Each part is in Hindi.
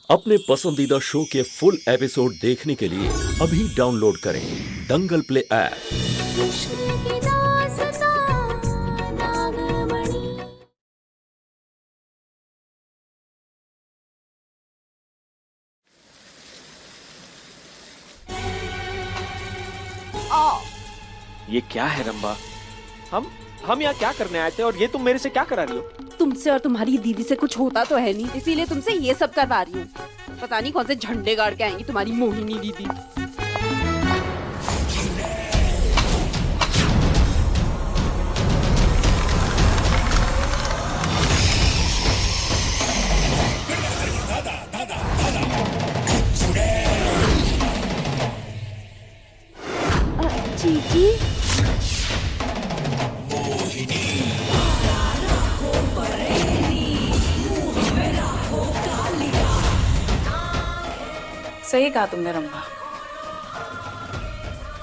अपने पसंदीदा शो के फुल एपिसोड देखने के लिए अभी डाउनलोड करें दंगल प्ले ऐप। ये क्या है रंबा? हम यहाँ क्या करने आए थे और ये तुम मेरे से क्या करा रही हो? तुमसे और तुम्हारी दीदी से कुछ होता तो है नहीं, इसीलिए तुमसे ये सब करवा रही हूँ। पता नहीं कौन से झंडे गाड़ के आएंगी तुम्हारी मोहिनी दीदी। जीजी सही कहा तुमने रंभा।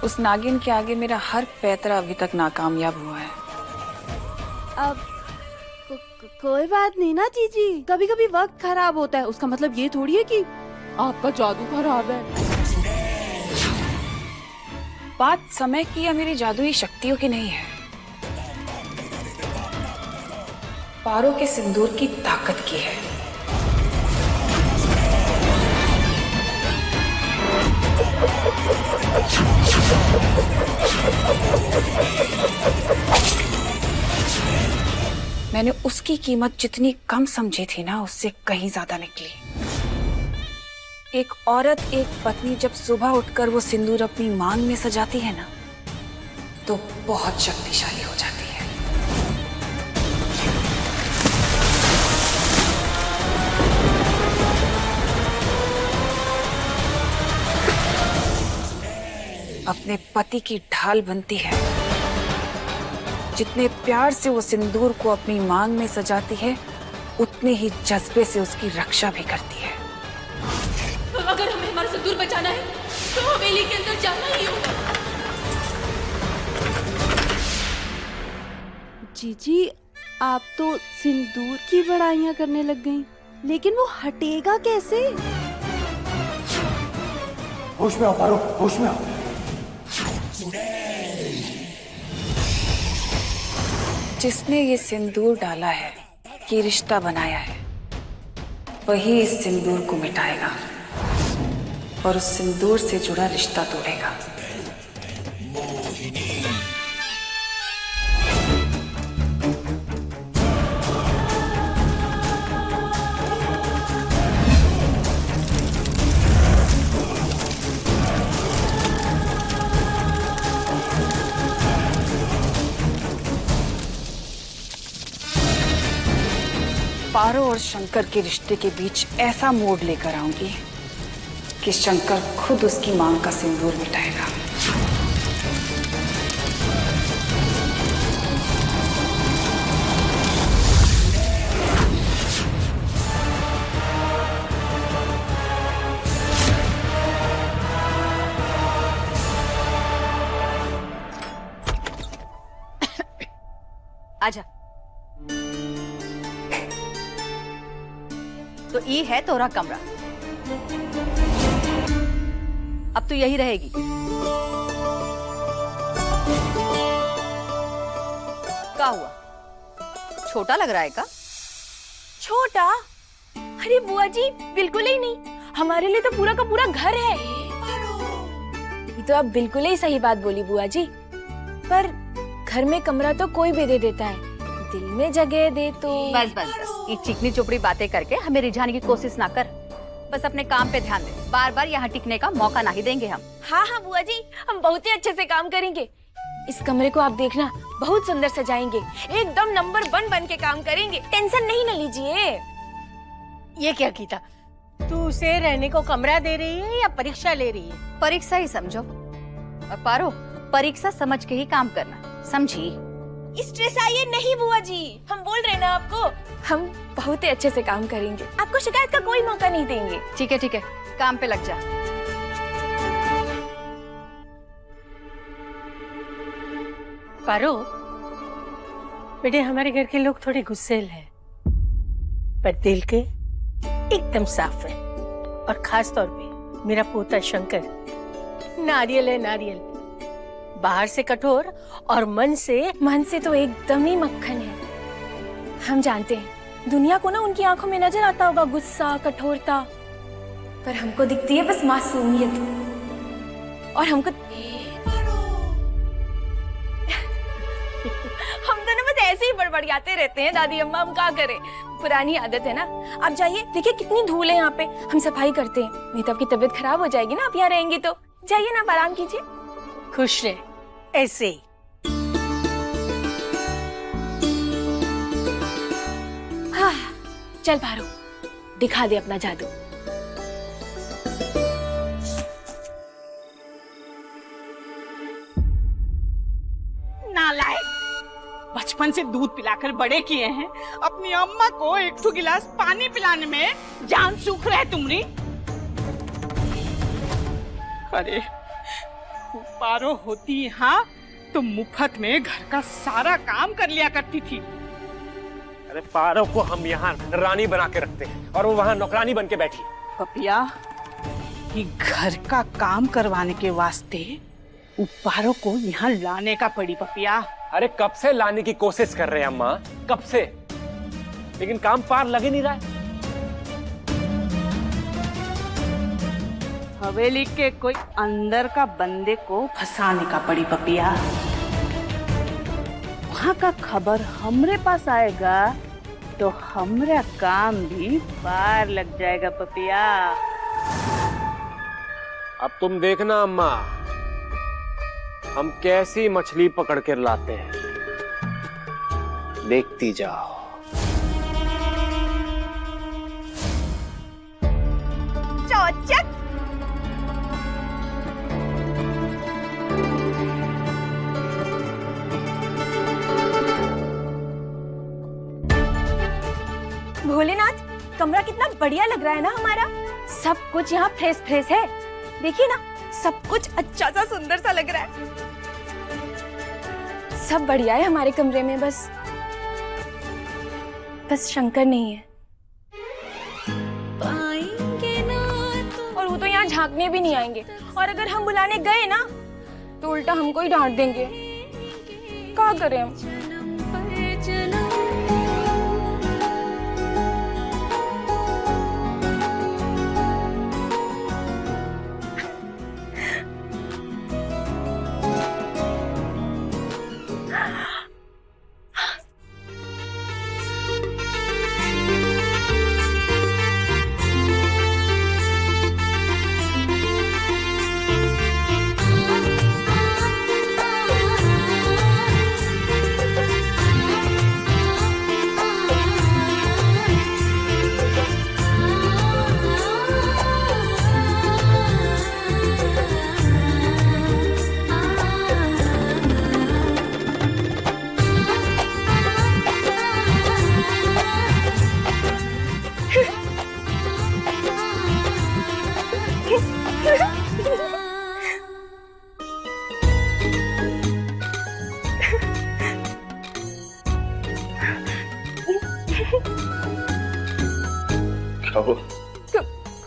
उस नागिन के आगे मेरा हर पैतरा अभी तक नाकामयाब हुआ है। अब कोई बात नहीं ना जीजी, कभी कभी वक्त खराब होता है, उसका मतलब ये थोड़ी है कि आपका जादू खराब है। बात समय की या मेरी जादुई शक्तियों की नहीं है, पारो के सिंदूर की ताकत की है। मैंने उसकी कीमत जितनी कम समझी थी ना, उससे कहीं ज्यादा निकली। एक औरत, एक पत्नी जब सुबह उठकर वो सिंदूर अपनी मांग में सजाती है ना, तो बहुत शक्तिशाली हो जाती है। अपने पति की ढाल बनती है। जितने प्यार से वो सिंदूर को अपनी मांग में सजाती है, उतने ही जज्बे से उसकी रक्षा भी करती है। अगर हमें हमारा सिंदूर बचाना है तो हवेली के अंदर जाना ही होगा। जीजी आप तो सिंदूर की बड़ाइयाँ करने लग गईं, लेकिन वो हटेगा कैसे? होश में आओ पारो, होश में आओ। जिसने ये सिंदूर डाला है, ये रिश्ता बनाया है, वही इस सिंदूर को मिटाएगा और उस सिंदूर से जुड़ा रिश्ता तोड़ेगा। पारो और शंकर के रिश्ते के बीच ऐसा मोड़ लेकर आऊंगी कि शंकर खुद उसकी मांग का सिंदूर मिटाएगा। आजा। तो ये है तोरा कमरा, अब तो यही रहेगी। क्या हुआ, छोटा लग रहा है का? छोटा? अरे बुआ जी बिल्कुल ही नहीं, हमारे लिए तो पूरा का पूरा घर है। ये तो आप बिल्कुल ही सही बात बोली बुआ जी, पर घर में कमरा तो कोई भी दे देता है, दिल में जगह दे तो। बस बस बस, ये चिकनी चुपड़ी बातें करके हमें रिझाने की कोशिश ना कर। बस अपने काम पे ध्यान दे, बार बार यहाँ टिकने का मौका नहीं देंगे हम। हाँ हाँ बुआ जी, हम बहुत ही अच्छे से काम करेंगे। इस कमरे को आप देखना, बहुत सुंदर सजाएंगे, एकदम नंबर 1 बन के काम करेंगे, टेंशन नहीं न लीजिए। ये क्या कीता? तू उसे रहने को कमरा दे रही है या परीक्षा ले रही है? परीक्षा ही समझो। और पारो, परीक्षा समझ के ही काम करना, समझी? स्ट्रेस आइए नहीं बुआ जी, हम बोल रहे ना आपको, हम बहुत ही अच्छे से काम करेंगे, आपको शिकायत का कोई मौका नहीं देंगे। ठीक है, काम पे लग जा। पारो, बेटे हमारे घर के लोग थोड़े गुस्सेल हैं, पर दिल के एकदम साफ है। और खास तौर पे मेरा पोता शंकर नारियल है, नारियल। बाहर से कठोर और मन से तो एकदम ही मक्खन है। हम जानते हैं दुनिया को ना उनकी आंखों में नजर आता होगा गुस्सा, कठोरता, पर हमको दिखती है बस मासूमियत। और हमको हम तो ना बस ऐसे ही बड़बड़ाते रहते हैं दादी अम्मा, हम क्या करें, पुरानी आदत है ना। आप जाइए, देखिए कितनी धूल है यहाँ पे, हम सफाई करते हैं, नहीं तो आपकी तबीयत खराब हो जाएगी ना, आप यहाँ रहेंगी तो। जाइए ना, आप आराम कीजिए। खुश रहे ऐसे ही। हाँ, चल पारो, दिखा दे अपना जादू। नालायक, बचपन से दूध पिलाकर बड़े किए हैं, अपनी अम्मा को एक ठो गिलास पानी पिलाने में जान सूख रहा है तुम्हारी। अरे पारो होती यहाँ तो मुफ्त में घर का सारा काम कर लिया करती थी। अरे पारो को हम यहाँ रानी बना के रखते हैं और वो वहाँ नौकरानी बन के बैठी है। पपिया, ये घर का काम करवाने के वास्ते पारो को यहाँ लाने का पड़ी पपिया। अरे कब से लाने की कोशिश कर रहे हैं अम्मा, कब से, लेकिन काम पार लग ही नहीं रहा है। हवेली के कोई अंदर का बंदे को फंसाने का पड़ी पपिया। वहाँ का खबर हमरे पास आएगा तो हमरा काम भी पार लग जाएगा पपिया। अब तुम देखना अम्मा, हम कैसी मछली पकड़ कर लाते हैं, देखती जाओ। चौचक। भोलेनाथ, कमरा कितना बढ़िया लग रहा है ना हमारा। सब कुछ यहाँ फ्रेश फ्रेश है, देखिए ना, सब कुछ अच्छा सा सुंदर सा लग रहा है। सब बढ़िया है हमारे कमरे में, बस शंकर नहीं है। और वो तो यहाँ झांकने भी नहीं आएंगे, और अगर हम बुलाने गए ना तो उल्टा हमको ही डांट देंगे। क्या करें हम?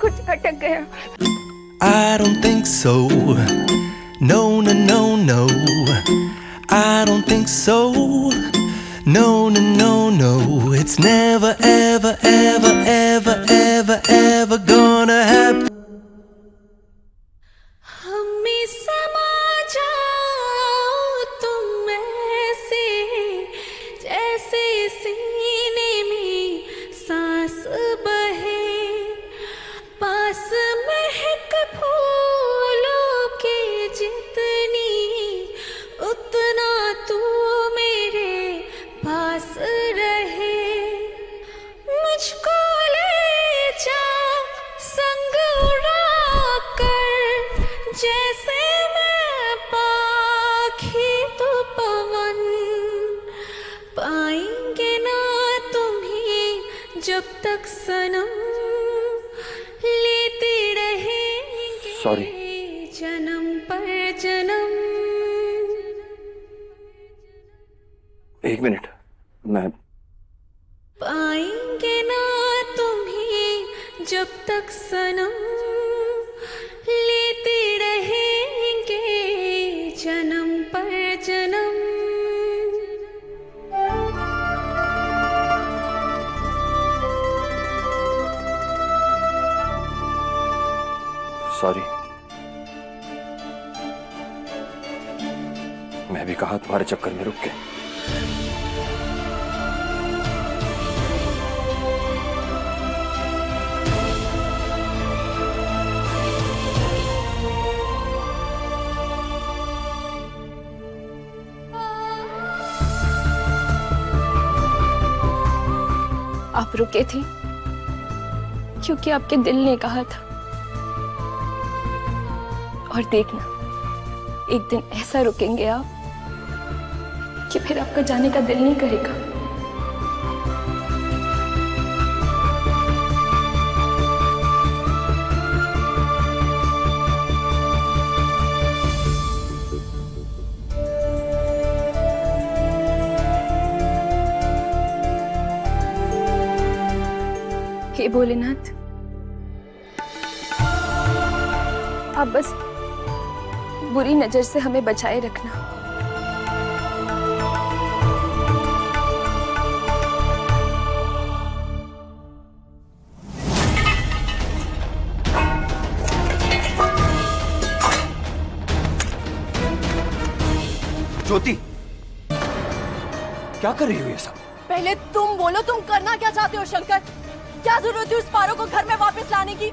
कुछ अटक गया। I don't think so. No, no, no, no. I don't think so. No, no, no, no. It's never, ever, ever, ever, ever, ever gonna happen. हमें समा जाओ तुम ऐसे, जैसे सीने में सांस बहे, पास महक फूलों के जितनी, उतना तू मेरे पास रहे। मुझको ले जा संग उड़ा कर, जैसे मैं पाखी तो पवन, पाएंगे ना तुम्हें जब तक सनम, लेते रहेंगे Sorry. जन्म पर जन्म। एक मिनट, मैं पाएंगे ना तुम्हें जब तक सनम लेते रहेंगे जन्म पर जन्म। सॉरी, मैं भी कहाँ तुम्हारे चक्कर में रुक के। आप रुके थे क्योंकि आपके दिल ने कहा था। और देखना, एक दिन ऐसा रुकेंगे आप कि फिर आपका जाने का दिल नहीं करेगा। हे भोलेनाथ, आप बस बुरी नजर से हमें बचाए रखना। ज्योति, क्या कर रही हो ये सब? पहले तुम बोलो, तुम करना क्या चाहते हो शंकर? क्या जरूरत है उस पारो को घर में वापस लाने की?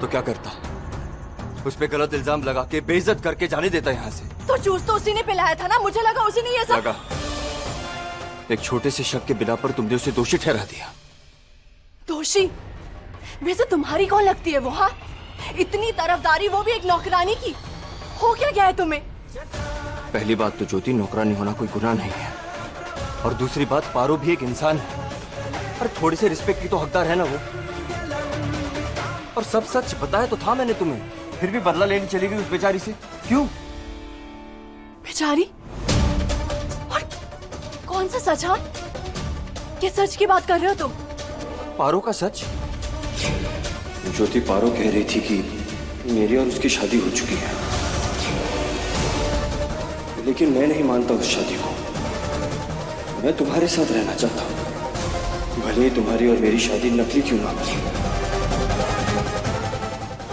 तो क्या करता? उस पे गलत इल्जाम लगा के बेइज्जत करके जाने देता यहाँ से। तो जूस तो उसी ने पिलाया था ना, मुझे लगा उसी ने ये सब। लगा। एक छोटे से शक के बिना पर तुमने उसे दोषी ठहरा दिया। दोषी? वैसे तुम्हारी कौन लगती है वो? हाँ, इतनी तरफदारी, वो भी एक नौकरानी की। हो क्या गया है तुम्हें? पहली बात तो ज्योति, नौकरानी होना कोई गुनाह नहीं है। और दूसरी बात, पारो भी एक इंसान है और थोड़ी से रिस्पेक्ट की तो हकदार है ना वो। और सब सच बताया तो था मैंने तुम्हें, फिर भी बदला लेने चली गई उस बेचारी से। क्यों? बेचारी? और कौन सा सच? हाँ, किस सच की बात कर रहे हो तुम? पारो का सच। ज्योति, पारो कह रही थी कि मेरी और उसकी शादी हो चुकी है, लेकिन मैं नहीं मानता उस शादी को। मैं तुम्हारे साथ रहना चाहता हूँ, भले ही तुम्हारी और मेरी शादी नकली क्यों ना हो।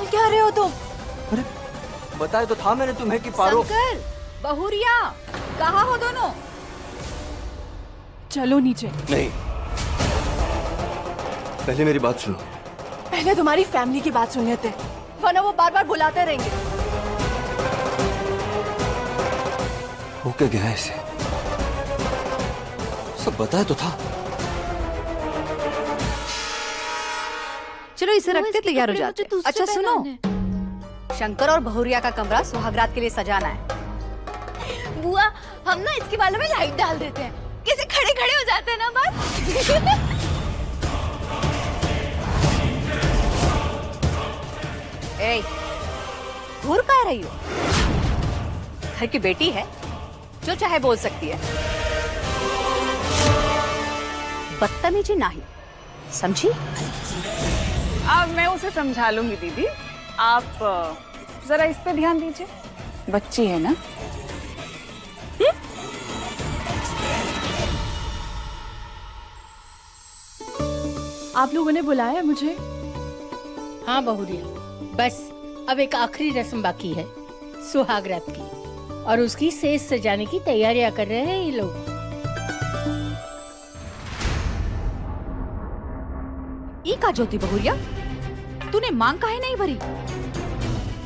क्या रहे हो तुम? अरे बताया तो था मैंने तुम्हें कि पारो। शंकर, बहुरिया, कहाँ हो दोनों? चलो नीचे। नहीं, पहले मेरी बात सुनो। पहले तुम्हारी फैमिली की बात सुन लेते, वरना वो बार बार बुलाते रहेंगे। हो क्या गया इसे? सब बताया तो था। चलो इसे रखते, तैयार हो जाते। अच्छा सुनो, शंकर और बहुरिया का कमरा सुहागरात के लिए सजाना है। बुआ, हम ना इसके बालों में लाइट डाल देते हैं, कैसे खड़े खड़े हो जाते हैं ना बाल। ए, घूर कह रही हो? घर की बेटी है, जो चाहे बोल सकती है। बदतमीजी नहीं, समझी? अब मैं उसे समझा लूंगी दीदी, आप जरा इस पे ध्यान दीजिए, बच्ची है ना। आप लोगों ने बुलाया मुझे? हाँ बहुरिया, बस अब एक आखिरी रस्म बाकी है सुहागरात की, और उसकी सेज सजाने की तैयारियां कर रहे हैं ये लोग। ई का ज्योति बहुरिया, तूने मांग काहे नहीं भरी?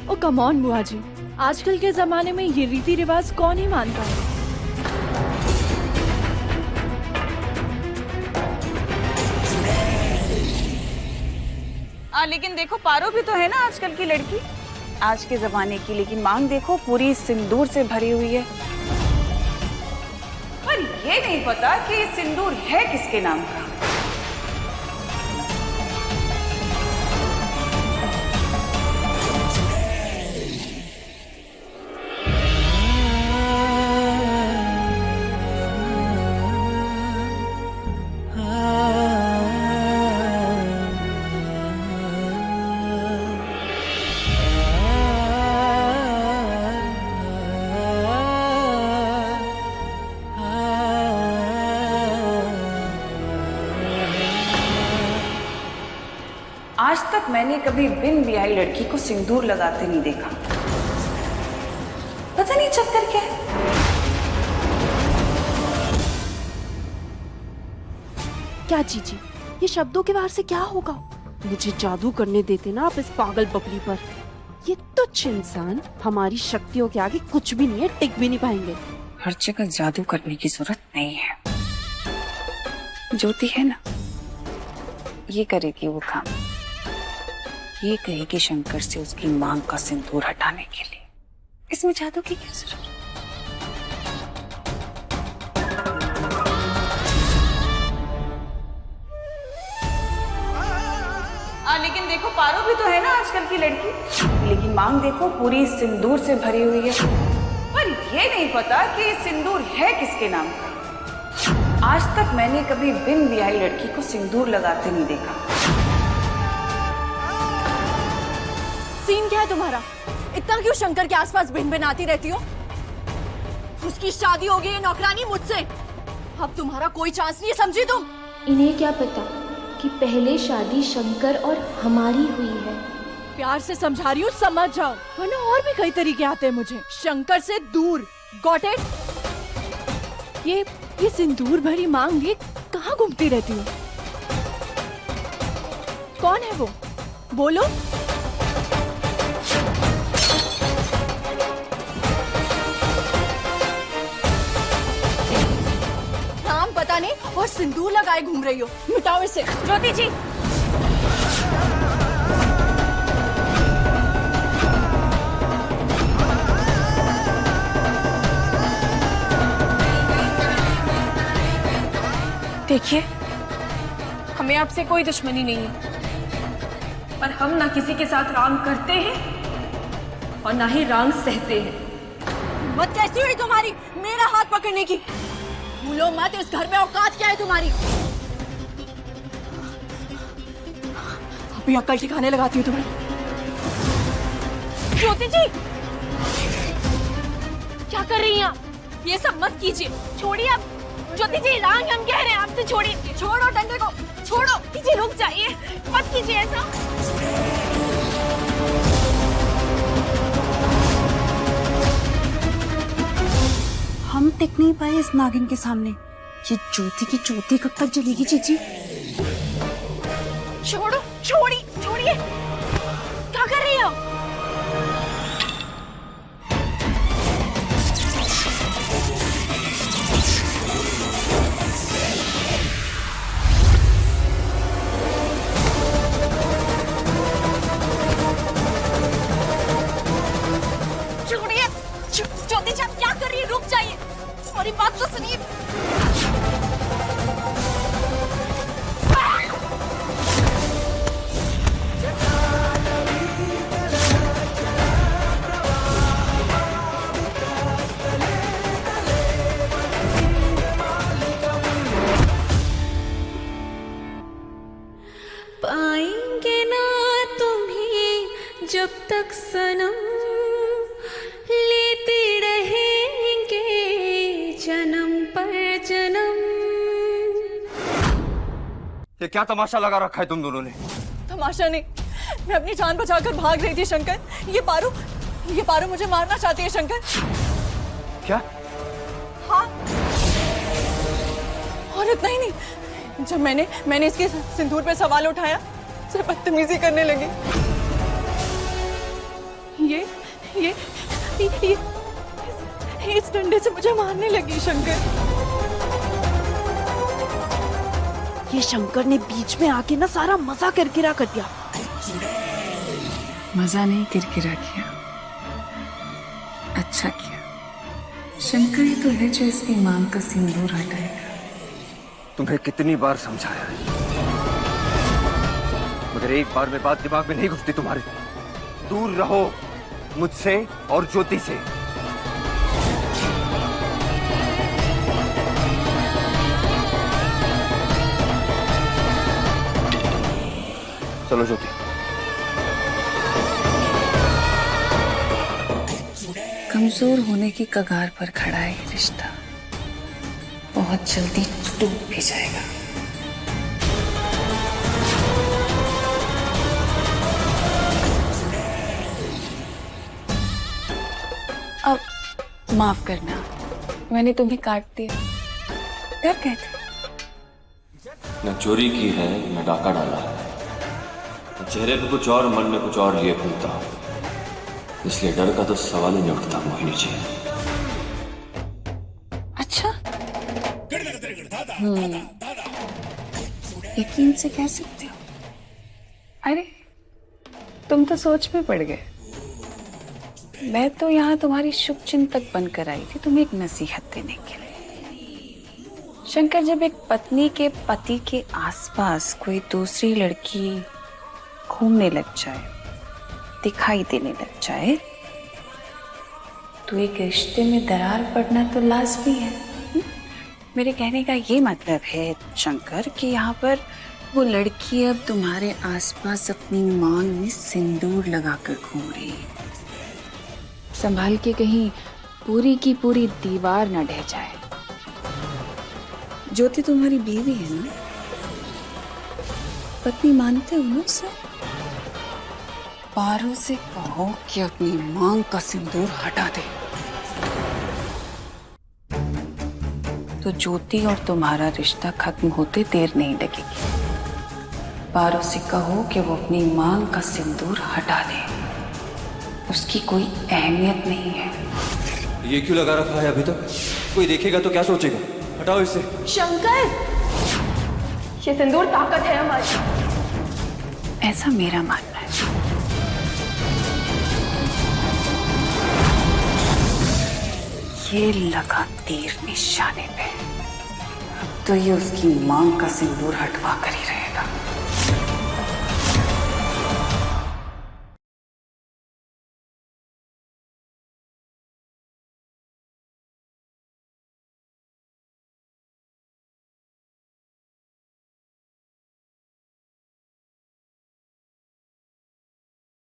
ओ कम ऑन बुआ जी, आजकल के जमाने में ये रीति रिवाज कौन ही मानता है? लेकिन देखो, पारो भी तो है ना आजकल की लड़की, आज के जमाने की, लेकिन मांग देखो पूरी सिंदूर से भरी हुई है। पर ये नहीं पता कि सिंदूर है किसके नाम का। तक मैंने कभी बिन ब्याही लड़की को सिंदूर लगाते नहीं देखा। पता नहीं चक्कर क्या है। क्या जीजी, ये शब्दों के बाहर से क्या होगा? मुझे जादू करने देते ना आप इस पागल बबली पर। ये तुच्छ इंसान हमारी शक्तियों के आगे कुछ भी नहीं है, टिक भी नहीं पाएंगे। हर जगह जादू करने की जरूरत नहीं है। ज्योति है ना, ये करेगी वो काम। ये कहेगी शंकर से उसकी मांग का सिंदूर हटाने के लिए। इसमें जादू की क्या जरूरत? लेकिन देखो पारो भी तो है ना आजकल की लड़की, लेकिन मांग देखो पूरी सिंदूर से भरी हुई है। पर ये नहीं पता कि सिंदूर है किसके नाम का। आज तक मैंने कभी बिन ब्याही लड़की को सिंदूर लगाते नहीं देखा। सीन क्या है तुम्हारा? इतना क्यों शंकर के आसपास भिन भिन आती रहती हो? उसकी शादी हो गई है नौकरानी मुझसे, अब तुम्हारा कोई चांस नहीं है, समझी तुम? इन्हें क्या पता कि पहले शादी शंकर और हमारी हुई है। प्यार से समझा रही हूँ, समझ जाओ, वरना और भी कई तरीके आते हैं मुझे। शंकर से दूर, गॉट इट? ये सिंदूर भरी मांग लिए कहाँ घूमती रहती हूँ? कौन है वो? बोलो। नाम पता नहीं और सिंदूर लगाए घूम रही हो। मिटाओ इसे। ज्योति जी, देखिए, हमें आपसे कोई दुश्मनी नहीं है, पर हम ना किसी के साथ रांग करते हैं और ना ही रांग सहते हैं। मत कैसी हुई तुम्हारी मेरा हाथ पकड़ने की? भूलो मत इस घर में औकात क्या है तुम्हारी। अभी अक्ल ठिकाने लगाती हूँ तुम्हें। ज्योति जी, क्या कर रही हैं आप? ये सब मत कीजिए, छोड़िए आप। ज्योति जी, रांग हम कह रहे हैं आपसे, छोड़िए। छोड़ो डंडे को, छोड़ो। जी रुक जाइए, मत कीजिए ऐसा। हम टिक नहीं पाए इस नागिन के सामने। ये ज्योति की ज्योति कब तक जलेगी जीजी? छोड़ो, छोड़िए। क्या कर रही हो? ज्योति जी, आप क्या कर रही है? रुक जाइए, हमारी बात तो सुनिए। पाएंगे ना तुम्हें जब तक सनम, लेते रहेंगे जन्म पर जन्म। ये क्या तमाशा लगा रखा है तुम दोनों ने? तमाशा नहीं, मैं अपनी जान बचाकर भाग रही थी शंकर। ये पारो मुझे मारना चाहती है शंकर। क्या? हाँ, और इतना ही नहीं, जब मैंने इसके सिंदूर पे सवाल उठाया, सिर्फ बदतमीजी करने लगी। ये इस डंडे से मुझे मारने लगी शंकर। ये शंकर ने बीच में आके ना सारा मजा किरकिरा कर दिया। मजा नहीं, किरकिरा किया। अच्छा किया। शंकर ही तो है जो इसकी मांग का सिंदूर हटाएगा। तुम्हें कितनी बार समझाया है, मगर एक बार में बात दिमाग में नहीं घुसती तुम्हारे। दूर रहो मुझसे और ज्योति से। चलो ज्योति। कमजोर होने की कगार पर खड़ा है ये रिश्ता, बहुत जल्दी टूट भी जाएगा। माफ करना, मैंने तुम्हें काट दिया। डर गए थे? न चोरी की है न डाका डाला है, चेहरे पे कुछ और मन में कुछ और लिए घूमता हूं, इसलिए डर का तो सवाल ही नहीं उठता मोहिनी जी। अच्छा, यकीन से कह सकते हो? अरे तुम तो सोच में पड़ गए। मैं तो यहाँ तुम्हारी शुभचिंतक बनकर आई थी, तुम्हें एक नसीहत देने के लिए। शंकर, जब एक पत्नी के पति के आसपास कोई दूसरी लड़की घूमने लग जाए, दिखाई देने लग जाए, तो एक रिश्ते में दरार पड़ना तो लाजमी है। मेरे कहने का ये मतलब है शंकर कि यहाँ पर वो लड़की अब तुम्हारे आसपास अपनी मांग में सिंदूर लगाकर घूम रही है। संभाल के कहीं पूरी की पूरी दीवार न ढह जाए। ज्योति तुम्हारी बीवी है ना? पत्नी मानते हो ना उसे? पारो से कहो कि अपनी मांग का सिंदूर हटा दे, तो ज्योति और तुम्हारा रिश्ता खत्म होते देर नहीं लगेगी। पारो से कहो कि वो अपनी मांग का सिंदूर हटा दे, उसकी कोई अहमियत नहीं है। ये क्यों लगा रखा है अभी तक? कोई देखेगा तो क्या सोचेगा? हटाओ इसे। शंकर, ये सिंदूर ताकत है हमारी। ऐसा मेरा मानना है। ये लगा तीर निशाने पे, अब तो ये उसकी मांग का सिंदूर हटवा कर ही